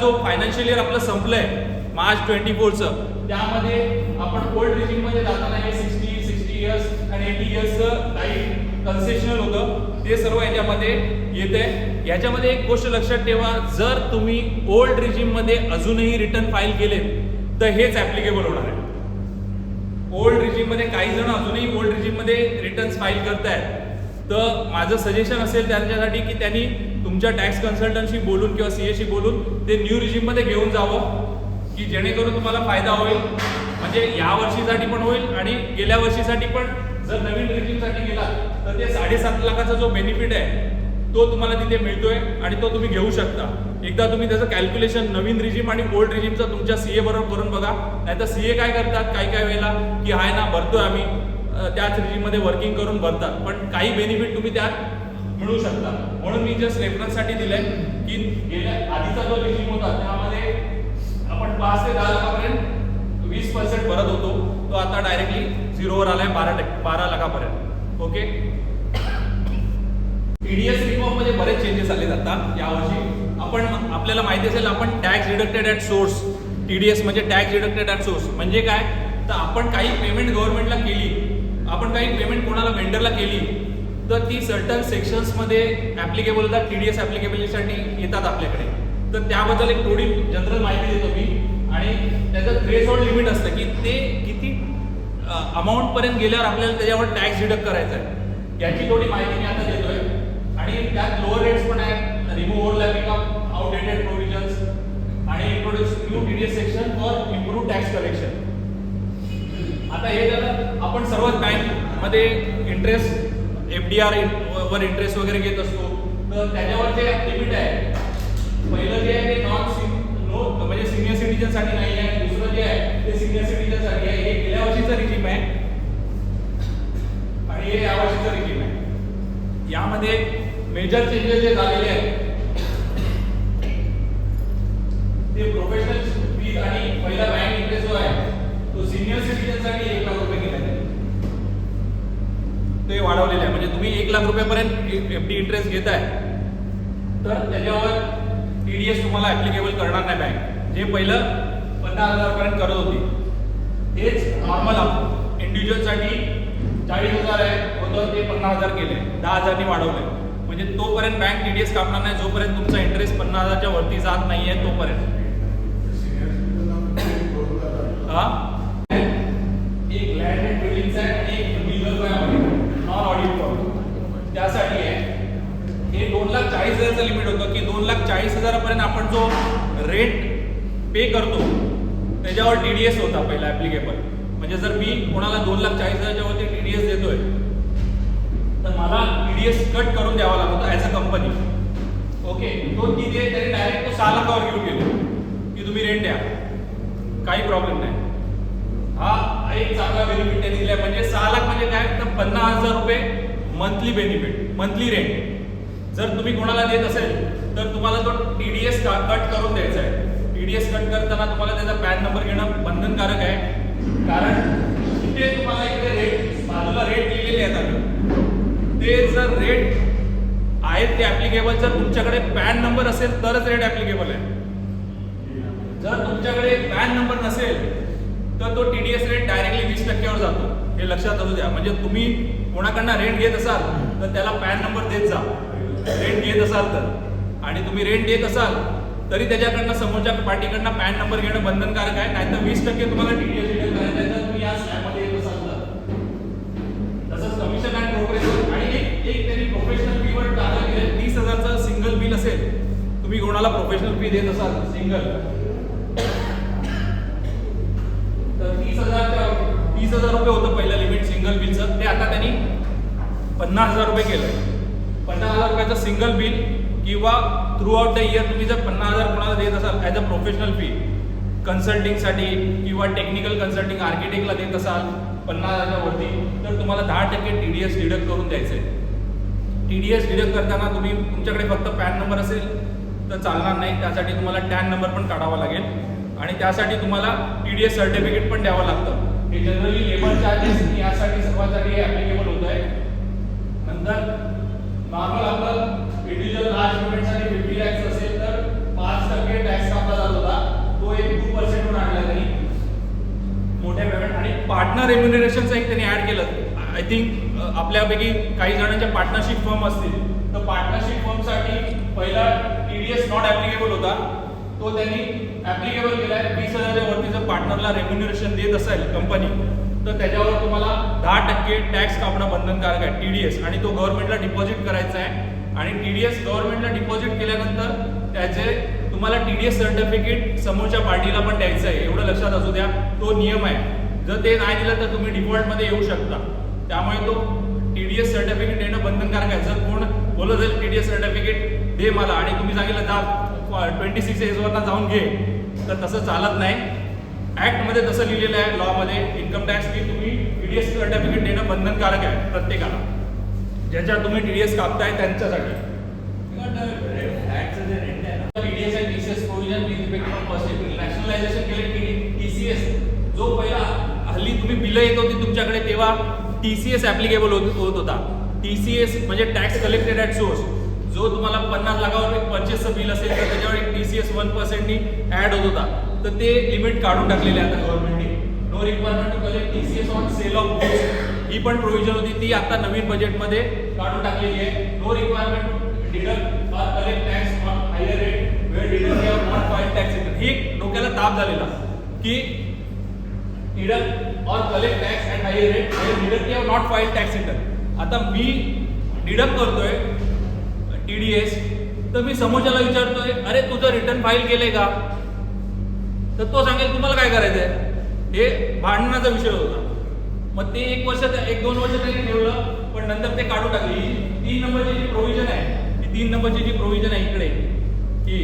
जो financial year आपलं संपलंय मार्च 24चं, त्यामध्ये आपण ओल्ड रिजिममध्ये जाताना हे 60 इयर्स आणि 80 इयर्सचं काही कन्सेशनल होतं ते सर्व याच्यामध्ये येते. याच्यामध्ये एक गोष्ट लक्षात ठेवा, जर तुम्ही ओल्ड रिजिममध्ये अजूनही रिटर्न फाईल केले तर हेच ॲप्लिकेबल होणार आहे. ओल्ड रिजिममध्ये काही जण अजूनही ओल्ड रिजिममध्ये रिटर्न्स फाईल करतायत, तर माझं सजेशन असेल त्यांच्यासाठी की त्यांनी तुमच्या टॅक्स कन्सल्टंटशी बोलून किंवा सीएशी बोलून ते न्यू रिजिममध्ये घेऊन जावं, की जेणेकरून तुम्हाला फायदा होईल. म्हणजे या वर्षीसाठी पण होईल आणि गेल्या वर्षीसाठी पण. जर नवीन रिजिमसाठी गेला तर ते 7.5 लाखाचा जो बेनिफिट आहे तो तुम्हाला तिथे मिळतोय आणि तो तुम्ही घेऊ शकता. एकदा तुम्ही त्याचं कॅल्क्युलेशन नवीन रिजिम आणि ओल्ड रिजिमचं तुमच्या सीए बरोबर करून बघा. नाहीतर सीए काय करतात काही वेळेला की हाय ना भरतोय आम्ही, त्याच रिजिममध्ये वर्किंग करून भरतात, पण काही बेनिफिट तुम्ही त्यात मिळू शकता. म्हणून मी जस्ट रेफरन्ससाठी दिलंय की गेल्या आधीचा जो रिजिम होता त्यामध्ये आपण 5 ते 10 लाखापर्यंत 20% भरत होतो, तो आता डायरेक्टली झिरोवर आलाय 12 लाखापर्यंत. ओके. टीडीएस रिफॉर्म मध्ये बरेच चेंजेस आले जातात यावर्षी. आपल्याला माहिती असेल, आपण tax deducted at source, TDS म्हणजे टॅक्स डिडक्टेड ॲट सोर्स म्हणजे काय, तर आपण काही पेमेंट गव्हर्नमेंटला केली, आपण काही पेमेंट कोणाला वेंडरला केली, तर ती सर्टन सेक्शन्समध्ये ॲप्लिकेबल होतात, टीडीएस ॲप्लिकेबिलिटीसाठी येतात आपल्याकडे. तर त्याबद्दल एक थोडी जनरल माहिती देतो मी. आणि त्याचं थ्रेशोल्ड लिमिट असतं की ते किती अमाऊंटपर्यंत गेल्यावर आपल्याला त्याच्यावर टॅक्स डिडक्ट करायचा आहे, याची थोडी माहिती मी आता देतोय. आणि त्यात लोअर रेट्स पण आहेत, remove overlapping of outdated provisions आणि introduce new TDS section for improve tax collection. आता हे झालं, आपण सर्वच बँकमध्ये इंटरेस्ट एफडीआर वर इंटरेस्ट वगैरे घेत असतो, तर त्याच्यावर जे लिमिट आहे, पहिलं जे आहे ते म्हणजे सिनियर सिटीजनसाठी नाही आहे, दुसरं जे आहे ते सिनियर सिटीजनसाठी आहे. हे गेल्या वर्षीचं रिजिम आहे आणि हे यावर्षीचं रिजिम आहे. यामध्ये मेजर चेंजेस जे झालेले आहेत ते प्रोफेशनल फीज आणि पहिला बँक इंटरेस्ट जो आहे तो सिनियर सिटीजनसाठी 1 लाख रुपये केला आहे, ते वाढवलेले आहे. म्हणजे तुम्ही 1 लाख रुपयापर्यंत एफडी इंटरेस्ट घेताय तर त्याच्यावर टीडीएस तुम्हाला ऍप्लिकेबल करणार नाही बँक, जे पहिलं 50,000 पर्यंत करत होती. हेच नॉर्मल इंडिव्हिज्युअलसाठी 40,000 आहे होतं, ते 50,000 केले, 10,000 वाढवले. म्हणजे तोपर्यंत बँक टीडीएस कापणार नाही जोपर्यंत तुमचा इंटरेस्ट 50,000च्या वरती जात नाहीये तोपर्यंत. एक लँड अँड बिल्डिंगचा आहे आणि एक लीगल नॉन ऑडिट फॉर्म, त्यासाठी आहे. हे 2,40,000चं लिमिट होतं की 2,40,000पर्यंत आपण जो रेंट पे करतो त्याच्यावर टीडीएस होता पहिला ऍप्लिकेबल. म्हणजे जर मी कोणाला 2,40,000च्या वरती टीडीएस देतोय तर मला टीडीएस कट करून द्यावा लागतो ॲज अ कंपनी. ओके. तो किती आहे, त्याने डायरेक्ट तो 6 लाखावर घेऊन गेलो की तुम्ही रेंट द्या, काही प्रॉब्लेम नाही. हा एक चांगला बेनिफिट त्यांनी दिलाय. म्हणजे 6 लाख म्हणजे काय, तर 50,000 रुपये मंथली बेनिफिट, मंथली रेंट. जर तुम्ही कोणाला देत असेल तर तुम्हाला तो टीडीएस कट करून द्यायचा आहे. टीडीएस कट करताना तुम्हाला त्याचा पॅन नंबर घेणं बंधनकारक आहे, कारण इथे तुम्हाला इकडे रेट बाजूला रेट लिहिलेले आहेत, ते जर रेट आहेत ते ऍप्लिकेबल. जर तुमच्याकडे पॅन नंबर असेल तरच रेट ऍप्लिकेबल आहे. जर तुमच्याकडे पॅन नंबर नसेल तर तो टीडीएस रेट डायरेक्टली 20%वर जातो, हे लक्षात असू द्या. म्हणजे तुम्ही कोणाकडनं रेंट घेत असाल तर त्याला पॅन नंबर देत जा, रेंट घेत असाल तर. आणि तुम्ही रेंट देत असाल तरी त्याच्याकडनं समोरच्या पार्टीकडनं पॅन नंबर घेणं बंधनकारक आहे. नाहीतर 20% तुम्हाला टीडीएस रिटर्न करायचं आहे जर तुम्ही या स्लॅबमध्ये येत असाल तर. तसंच कमिशन अँड ब्रोकरेज आणि एक त्यांनी प्रोफेशनल फी वर टाकलं गेलं. 30,000चं सिंगल बिल असेल, तुम्ही कोणाला प्रोफेशनल फी देत असाल सिंगल, तर 30,000 रुपये होतं पहिलं लिमिट सिंगल बिलचं, ते आता त्यांनी 50,000 रुपये केलं. 50,000 रुपयाचं सिंगल बिल किंवा थ्रू आउट द इयर तुम्ही जर 50,000 कोणाला देत असाल ॲज अ प्रोफेशनल फी कन्सल्टिंगसाठी किंवा टेक्निकल कन्सल्टिंग आर्किटेक्टला देत असाल 50,000च्या वरती, तर तुम्हाला 10% टीडीएस डिडक्ट करून द्यायचं आहे. टीडीएस डिडक्ट करताना तुम्ही तुमच्याकडे फक्त पॅन नंबर असेल तर चालणार नाही, त्यासाठी तुम्हाला टॅन नंबर पण काढावा लागेल आणि त्यासाठी तुम्हाला टीडीएस सर्टिफिकेट पण द्यावं लागतं. हे जनरली लेबर चार्जेस यासाठी सर्वांसाठी ॲप्लिकेबल होत आहे. नंतर नॉर्मल आपलं इंडिव्हिज्युअल लार्ज पेमेंटसाठी 50 lakhs असेल तर 5% टॅक्स कापला पार्टनर रेम्युनरेशनचं एक त्यांनी ऍड केलं. आय थिंक आपल्यापैकी काही जणांच्या पार्टनरशिप फर्म असतील, तर पार्टनरशिप फर्मसाठी पहिला TDS नॉट ऍप्लिकेबल होता, तो त्यांनी ऍप्लिकेबल केलाय. 20,000च्या वरती जर पार्टनरला रेम्युनरेशन देत असेल कंपनी, तर त्याच्यावर तुम्हाला 10% टॅक्स कापणं बंधनकारक आहे TDS, आणि तो गव्हर्नमेंटला डिपॉझिट करायचा आहे. आणि TDS गव्हर्नमेंटला डिपॉझिट केल्यानंतर त्याचे तुम्हाला TDS सर्टिफिकेट समोरच्या पार्टीला पण द्यायचं आहे, एवढं लक्षात असू द्या. तो नियम आहे. जर ते नाही दिलं तर तुम्ही डिफॉल्टमध्ये येऊ शकता. त्यामुळे तो TDS सर्टिफिकेट देणं बंधनकारक आहे. जर कोण बोलत असेल TDS सर्टिफिकेट दे मला, आणि तुम्ही सांगितलं जा 26 एजवरनं जाऊन घे, तर तसं चालत नाही. ऍक्टमध्ये तसं लिहिलेलं आहे लॉमध्ये, इन्कम टॅक्स की तुम्ही TDS सर्टिफिकेट देणं बंधनकारक आहे प्रत्येकाला, ज्याच्यावर तुम्ही TDS कापताय त्यांच्यासाठी. TDS and TCS provision with effect from 1 April. Nationalisation केले TCS. जो पहिला हल्ली तुम्ही बिलं येत होती तुमच्याकडे, तेव्हा TCS ऍप्लिकेबल होत होता. TCS म्हणजे टॅक्स कलेक्टेड ॲट सोर्स. जो तुम्हाला 50 लाखावर एक परचेसचं बिल असेल तर त्याच्यावर एक TCS 1%नी ऍड होत होता, तर ते लिमिट काढून टाकलेले आता गव्हर्नमेंटने. No requirement to collect TCS on sale of goods, ही पण प्रोव्हिजन होती, ती आता नवीन बजेटमध्ये काढून टाकलेली आहे. No requirement to deduct or collect tax on higher rate where deduct you have not filed tax return. ही एक डोक्याला ताप झालेला की deduct or collect tax at higher rate where deduct you have not filed tax return. आता मी deduct करतोय TDS, तर मी समोरच्याला विचारतोय अरे तुझं रिटर्न फाईल केलंय का, तर तो सांगेल तुम्हाला काय करायचंय. हे भांडणाचा विषय होता. मग ते 1-2 वर्ष त्यांनी ठेवलं, पण नंतर ते काढून टाकली. 3 नंबरची जी प्रोव्हिजन आहे, ही 3 नंबरची जी प्रोव्हिजन आहे इकडे, की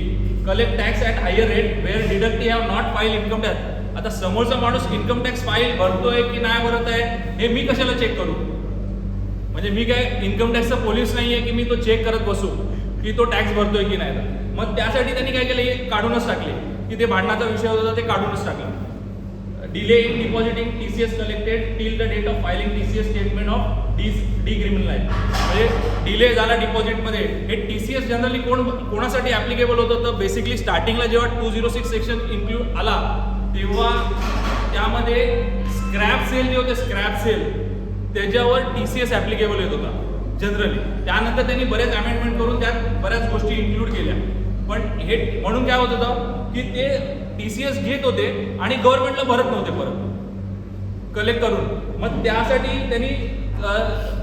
collect tax at higher rate where deduct you have not file income tax. आता समोरचा माणूस इन्कम टॅक्स फाईल भरतोय की नाही भरत आहे हे मी कशाला चेक करू. म्हणजे मी काय इन्कम टॅक्सचा पोलीस नाहीये की मी तो चेक करत बसू की तो टॅक्स भरतोय की नाही. मग त्यासाठी त्यांनी काय केलं, हे काढूनच टाकले, की ते भांडणाचा विषय होता, ते काढूनच टाकला. Delay in depositing TCS collected till the date of filing TCS statement of decriminalize. म्हणजे डिले झाला डिपॉझिटमध्ये. हे TCS जनरली कोणासाठी ऍप्लिकेबल होतं, तर बेसिकली स्टार्टिंगला जेव्हा 206 सेक्शन इन्क्लूड आला, तेव्हा त्यामध्ये स्क्रॅप सेल जे होते, स्क्रॅप सेल त्याच्यावर TCS ऍप्लिकेबल येत होता जनरली. त्यानंतर त्यांनी बरेच अमेंडमेंट करून त्यात बऱ्याच गोष्टी इन्क्लूड केल्या. पण हे म्हणून काय होत होतं की ते TCS घेत होते आणि गव्हर्नमेंटला भरत नव्हते परत कलेक्ट करून. मग त्यासाठी त्यांनी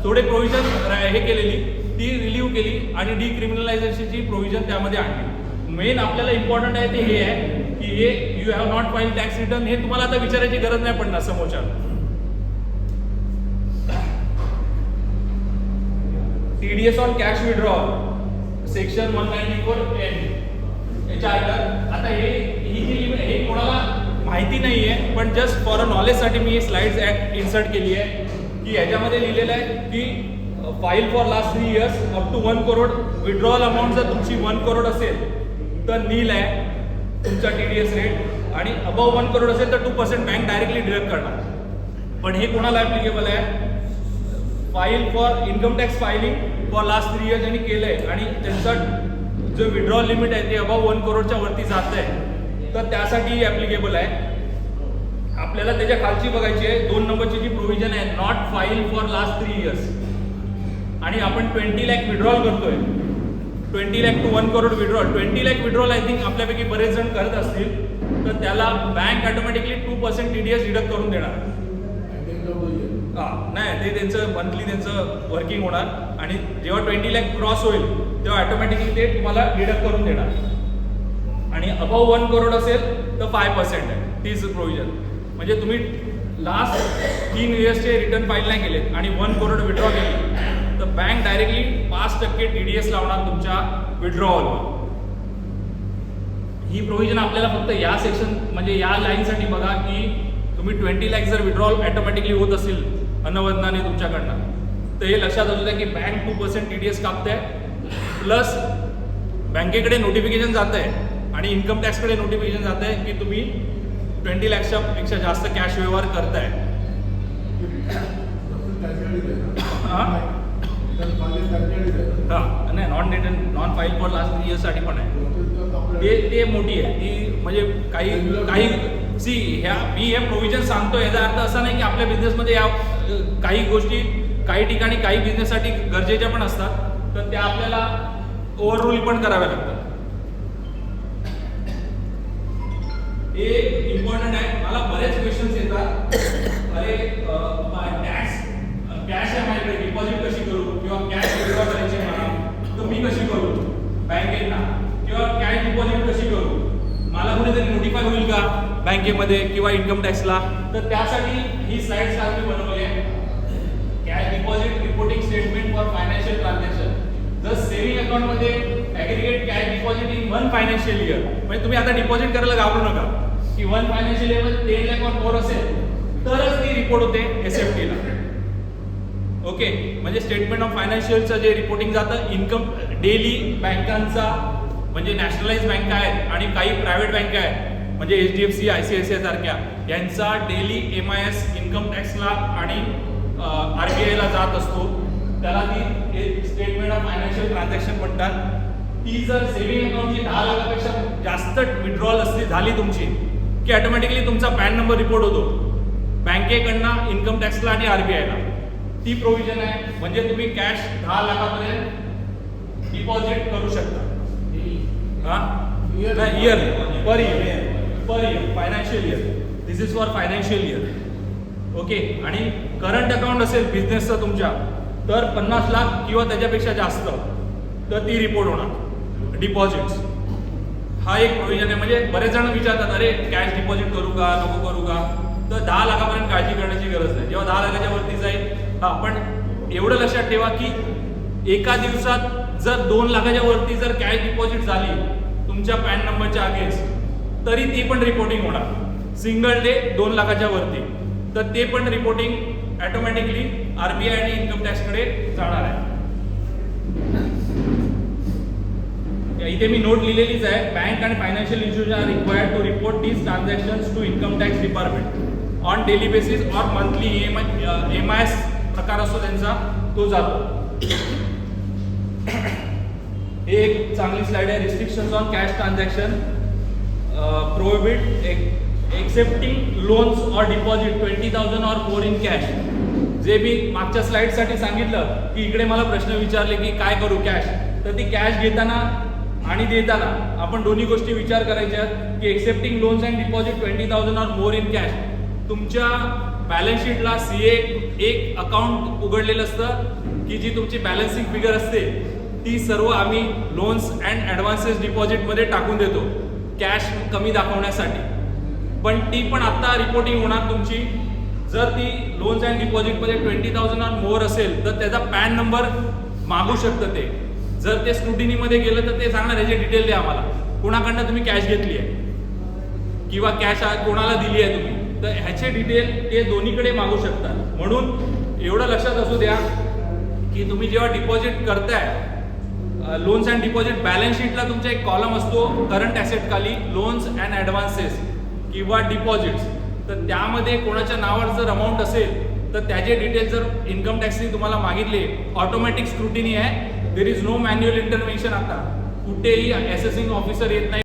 थोडे प्रोव्हिजन हे केलेली, ती रिलीव्ह केली आणि डिक्रिमिनलायझेशनची प्रोव्हिजन त्यामध्ये आणली. मेन आपल्याला इम्पॉर्टंट आहे ते हे आहे की हे you have not filed tax return, हे तुम्हाला आता विचारायची गरज नाही पडणार समोरच्या. TDS on cash withdrawal section 194N याच्या आता ही जी लिमिट हे कोणाला माहिती नाही आहे, पण जस्ट फॉर अ नॉलेजसाठी मी ही स्लाइड्स इन्सर्ट केली आहे की ह्याच्यामध्ये लिहिलेलं आहे की file for last 3 years up to 1 crore. Withdrawal amount जर तुमची 1 करोड असेल तर नील आहे तुमचा TDS रेट, आणि अबव 1 करोड असेल तर 2% बँक डायरेक्टली डिडक्ट करणार. पण हे कोणाला ऍप्लिकेबल आहे, file for income tax filing for last 3 years यांनी केलंय, आणि त्यांचा जो विड्रॉल लिमिट आहे ते अबव 1 करोडच्या वरती जात आहे, तर त्यासाठी ऍप्लिकेबल आहे. आपल्याला त्याच्या खालची बघायची आहे 2 नंबरची जी प्रोव्हिजन आहे, not file for last 3 years, आणि आपण 20 लाख विड्रॉल करतोय. 20 lakh to 1 crore withdrawal. 20 lakh withdrawal I think आपल्यापैकी बरेच जण करत असतील, तर त्याला बँक ऑटोमॅटिकली 2% TDS डिडक्ट करून देणार. नाही, ते त्यांचं मंथली त्यांचं वर्किंग होणार, आणि जेव्हा 20 लाख क्रॉस होईल तेव्हा ऑटोमॅटिकली ते तुम्हाला डिडक्ट करून देणार. आणि अबव 1 करोड असेल तर 5% आहे तीच प्रोव्हिजन. म्हणजे तुम्ही लास्ट 3 इयर्सचे रिटर्न फाईल नाही केलेत आणि 1 करोड विड्रॉ केली, तर बँक डायरेक्टली 5% TDS लावणार तुमच्या विड्रॉवलवर. ही प्रोव्हिजन आपल्याला फक्त या सेक्शन म्हणजे या लाईनसाठी बघा की तुम्ही 20 लाख जर विड्रॉल ऑटोमॅटिकली होत असेल अनवधनाने तुमच्याकडनं, तर हे लक्षात असू द्या की बँक 2% TDS कापते, प्लस बँकेकडे नोटिफिकेशन जात आहे आणि इन्कम टॅक्सकडे नोटिफिकेशन जात आहे की तुम्ही 20 लाखच्या पेक्षा जास्त कॅश व्यवहार करताय. हां, नाही, नॉन फाईल फॉर लास्ट 3 इयर्ससाठी पण आहे. ते मोठी आहे ती, म्हणजे काही सी मी हे प्रोव्हिजन सांगतो, याचा अर्थ असा नाही की आपल्या बिझनेसमध्ये या काही गोष्टी काही ठिकाणी काही बिझनेससाठी गरजेच्या पण असतात, तर त्या आपल्याला ओव्हररूल पण कराव्या लागतात. हे इम्पॉर्टंट आहे. मला बरेच क्वेश्चन्स येतात, अरे कॅश आहे माझ्याकडे, डिपॉझिट कशी करू, किंवा कॅश विड्रॉ करायची मला, तर मी कशी करू बँकेत ना, किंवा कॅश डिपॉझिट कशी करू, मला कुठेतरी नोटिफाय होईल का बँकेमध्ये किंवा इन्कम टॅक्सला. तर त्यासाठी ही स्लाइड्स आज मी बनवली आहे. Cash deposit reporting statement for financial transaction. जर सेव्हिंग अकाउंट मध्ये aggregate cash deposit in 1 financial year, म्हणजे तुम्ही आता डिपॉझिट करायला घाबरू नका की 1 फायनान्शियल इयर मध्ये 10 लाख और मोर असेल तरच ती रिपोर्ट होते SFT ला. ओके, म्हणजे स्टेटमेंट ऑफ फायनान्शियलचं जे रिपोर्टिंग जातं इन्कम डेली बँकांचा, म्हणजे नॅशनलाइज बँका आहेत आणि काही प्रायव्हेट बँका आहेत म्हणजे HDFC ICICI सारख्या, यांचा डेली MIS इन्कम टॅक्सला आणि RBI ला जात असतो. त्याला ती स्टेटमेंट ऑफ फायनान्शियल ट्रान्झॅक्शन म्हणतात. ती जर सेव्हिंग अकाउंटची 10 लाखापेक्षा जास्त विड्रॉल असली झाली तुमची की ऑटोमॅटिकली तुमचा पॅन नंबर रिपोर्ट होतो बँकेकडनं इन्कम टॅक्सला आणि RBI ला. ती प्रोव्हिजन आहे. म्हणजे तुम्ही कॅश 10 लाखापर्यंत डिपॉझिट करू शकता. Yearly per year financial year. This is for financial year. Okay, आणि करंट अकाउंट असेल बिझनेसचं तुमच्या तर 50 लाख किंवा त्याच्यापेक्षा जास्त तर ती रिपोर्ट होणार डिपॉझिट्स. हा एक प्रोव्हिजन आहे. म्हणजे बरेच जण विचारतात अरे कॅश डिपॉझिट करू का नको करू का, तर 10 लाखापर्यंत काळजी करण्याची गरज नाही. जेव्हा 10 लाखाच्या वरती जाईल, हा पण एवढं लक्षात ठेवा की एका दिवसात जर 2 लाखाच्या वरती जर कॅश डिपॉझिट झाली तुमच्या पॅन नंबरच्या अगेन्स्ट तरी ती पण रिपोर्टिंग होणार. सिंगल डे 2 लाखाच्या वरती तर ते पण रिपोर्टिंग ऑटोमॅटिकली RBI आणि इन्कम टॅक्सकडे जाणार आहे. इथे मी नोट लिहिलेलीच आहे. बँक आणि financial institution are required to report these transactions to income tax department on daily basis और मंथली. MIS प्रकार असतो त्यांचा, तो जातो. हे एक चांगली स्लाइड आहे. Restrictions on cash transaction prohibit accepting loans और डिपॉझिट 20,000 और मोर इन कॅश. जे मी मागच्या स्लाइडसाठी सांगितलं की इकडे मला प्रश्न विचारले की काय करू कॅश, तर ती कॅश घेताना आणि देताना आपण दोन्ही गोष्टी विचार करायच्या की एक्सेप्टिंग लोन्स अँड डिपॉझिट 20,000 और मोर इन कॅश. तुमच्या बॅलन्स शीटला CA एक अकाउंट उघडलेलं असतं की जी तुमची बॅलन्सिंग फिगर असते ती सर्व आम्ही लोन्स अँड ॲडव्हान्सेस डिपॉझिटमध्ये टाकून देतो कॅश कमी दाखवण्यासाठी. पण ती पण आता रिपोर्टिंग होणार तुमची. जर ती लोन्स अँड डिपॉझिटमध्ये 20,000 और मोर असेल तर त्याचा पॅन नंबर मागू शकतं ते. जर ते स्क्रुटिनीमध्ये गेलं तर ते सांगणार याचे डिटेल द्या आम्हाला, कोणाकडनं तुम्ही कॅश घेतली आहे किंवा कॅश कोणाला दिली आहे तुम्ही, तर ह्याचे डिटेल ते दोन्हीकडे मागू शकतात. म्हणून एवढं लक्षात असू द्या की तुम्ही जेव्हा डिपॉझिट करताय लोन्स अँड डिपॉझिट, बॅलन्स शीटला तुमचा एक कॉलम असतो करंट ॲसेट खाली लोन्स अँड ॲडव्हान्सेस किंवा डिपॉझिट्स. तर त्यामध्ये कोणाच्या नावावर जर अमाऊंट असेल तर त्याचे डिटेल्स जर इन्कम टॅक्सने तुम्हाला मागितले, ऑटोमॅटिक स्क्रुटिनी आहे. There is no manual intervention. आता कुठेही असेसिंग ऑफिसर येत नाही.